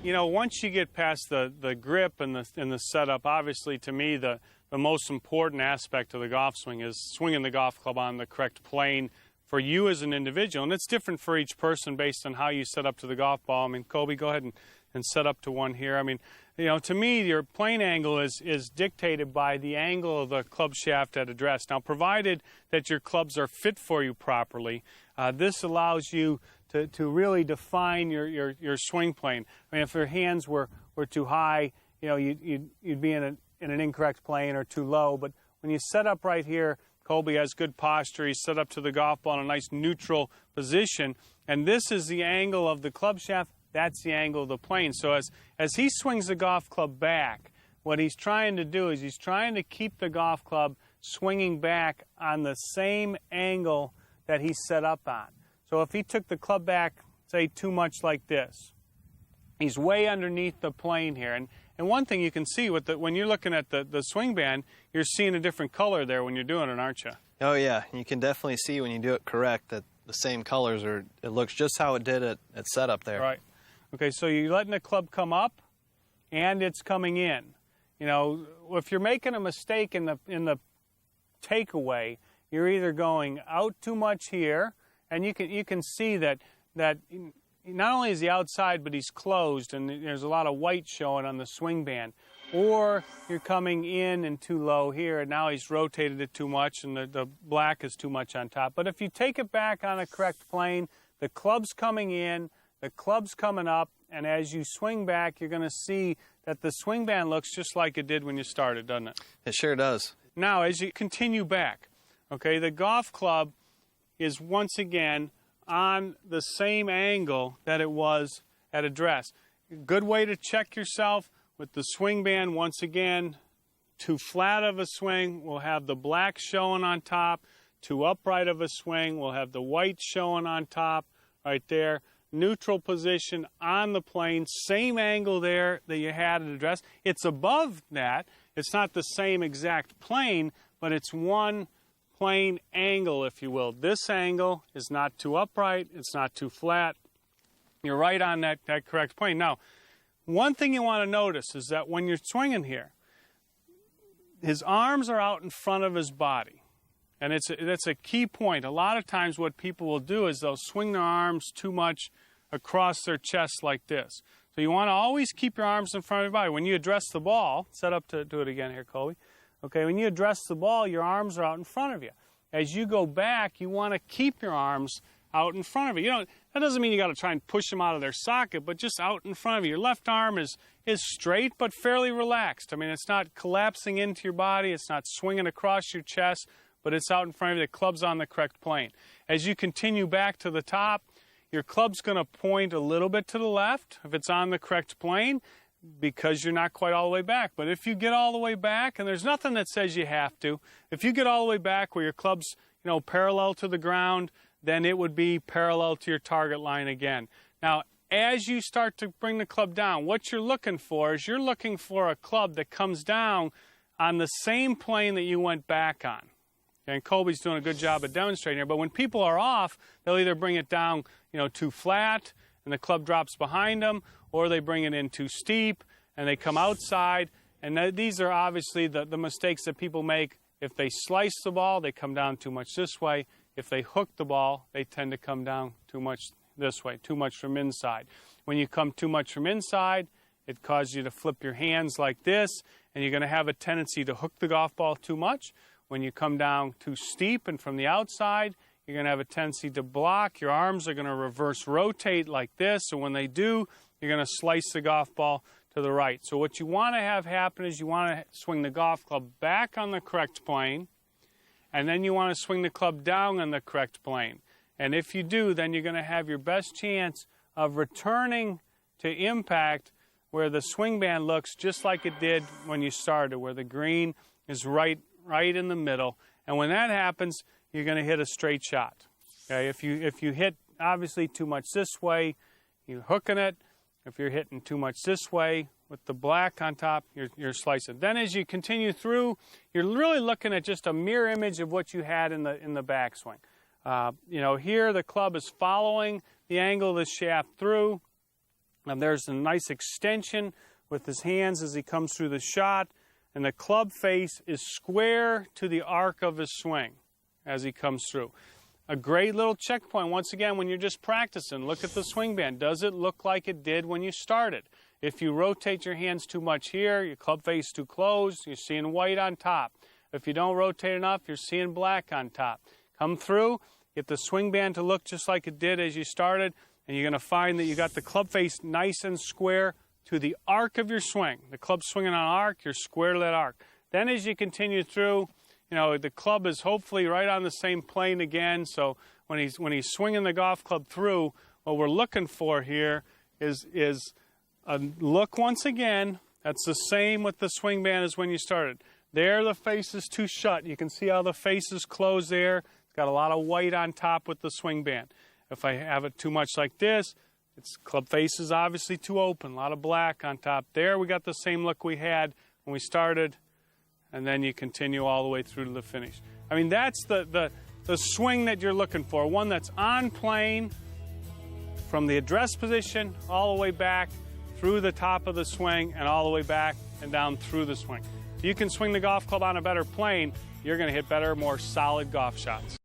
you know, once you get past the grip and the setup, obviously to me the most important aspect of the golf swing is swinging the golf club on the correct plane for you as an individual. And it's different for each person based on how you set up to the golf ball. I mean, Colby, go ahead and set up to one here. I mean, you know, to me, your plane angle is dictated by the angle of the club shaft at address. Now, provided that your clubs are fit for you properly, this allows you to really define your swing plane. I mean, if your hands were too high, you know, you'd be in an incorrect plane, or too low. But when you set up right here, Colby has good posture. He's set up to the golf ball in a nice neutral position. And this is the angle of the club shaft. That's the angle of the plane. So as he swings the golf club back, what he's trying to do is he's trying to keep the golf club swinging back on the same angle that he's set up on. So if he took the club back, say, too much like this, he's way underneath the plane here. And one thing you can see when you're looking at the swing band, you're seeing a different color there when you're doing it, aren't you? Oh, yeah. You can definitely see when you do it correct that the same colors it looks just how it did at setup there. Right. Okay, so you're letting the club come up and it's coming in. You know, if you're making a mistake in the takeaway, you're either going out too much here, and you can see that not only is he outside, but he's closed, and there's a lot of white showing on the swing band. Or you're coming in and too low here, and now he's rotated it too much, and the black is too much on top. But if you take it back on a correct plane, the club's coming in, the club's coming up, and as you swing back, you're going to see that the swing band looks just like it did when you started, doesn't it? It sure does. Now, as you continue back, okay, the golf club is once again on the same angle that it was at address. Good way to check yourself with the swing band, once again, too flat of a swing, we'll have the black showing on top. Too upright of a swing, we'll have the white showing on top right there. Neutral position on the plane, same angle there that you had at address. It's above that. It's not the same exact plane, but it's one plane angle, if you will. This angle is not too upright, it's not too flat. You're right on that correct plane. Now, one thing you want to notice is that when you're swinging here, his arms are out in front of his body. And that's a key point. A lot of times what people will do is they'll swing their arms too much across their chest like this. So you want to always keep your arms in front of your body. When you address the ball, set up to do it again here, Colby. Okay, when you address the ball, your arms are out in front of you. As you go back, you want to keep your arms out in front of you. You know, that doesn't mean you got to try and push them out of their socket, but just out in front of you. Your left arm is straight but fairly relaxed. I mean, it's not collapsing into your body. It's not swinging across your chest, but it's out in front of you. The club's on the correct plane. As you continue back to the top, your club's going to point a little bit to the left if it's on the correct plane, because you're not quite all the way back. But if you get all the way back, and there's nothing that says you have to, if you get all the way back where your club's, you know, parallel to the ground, then it would be parallel to your target line again. Now, as you start to bring the club down, what you're looking for is you're looking for a club that comes down on the same plane that you went back on. And Colby's doing a good job of demonstrating here. But when people are off, they'll either bring it down, you know, too flat, and the club drops behind them, or they bring it in too steep, and they come outside. And these are obviously the mistakes that people make. If they slice the ball, they come down too much this way. If they hook the ball, they tend to come down too much this way, too much from inside. When you come too much from inside, it causes you to flip your hands like this, and you're going to have a tendency to hook the golf ball too much. When you come down too steep and from the outside, you're going to have a tendency to block. Your arms are going to reverse rotate like this, so when they do, you're going to slice the golf ball to the right. So what you want to have happen is you want to swing the golf club back on the correct plane, and then you want to swing the club down on the correct plane. And if you do, then you're going to have your best chance of returning to impact where the swing band looks just like it did when you started, where the green is right in the middle. And when that happens, you're going to hit a straight shot. Okay? If you hit obviously too much this way, you're hooking it. If you're hitting too much this way with the black on top, you're slicing. Then as you continue through, you're really looking at just a mirror image of what you had in the backswing. You know, here the club is following the angle of the shaft through. And there's a nice extension with his hands as he comes through the shot, and the club face is square to the arc of his swing as he comes through. A great little checkpoint, once again, when you're just practicing. Look at the swing band. Does it look like it did when you started? If you rotate your hands too much here, your club face too close, you're seeing white on top. If you don't rotate enough, you're seeing black on top. Come through, get the swing band to look just like it did as you started, and you're going to find that you got the club face nice and square to the arc of your swing. The club's swinging on arc, you're square to that arc. Then as you continue through, the club is hopefully right on the same plane again, so when he's swinging the golf club through, what we're looking for here is a look once again. That's the same with the swing band as when you started. There the face is too shut. You can see how the face is closed there. It's got a lot of white on top with the swing band. If I have it too much like this, its club face is obviously too open, a lot of black on top. There we got the same look we had when we started, and then you continue all the way through to the finish. I mean, that's the swing that you're looking for, one that's on plane from the address position all the way back through the top of the swing and all the way back and down through the swing. If you can swing the golf club on a better plane, you're going to hit better, more solid golf shots.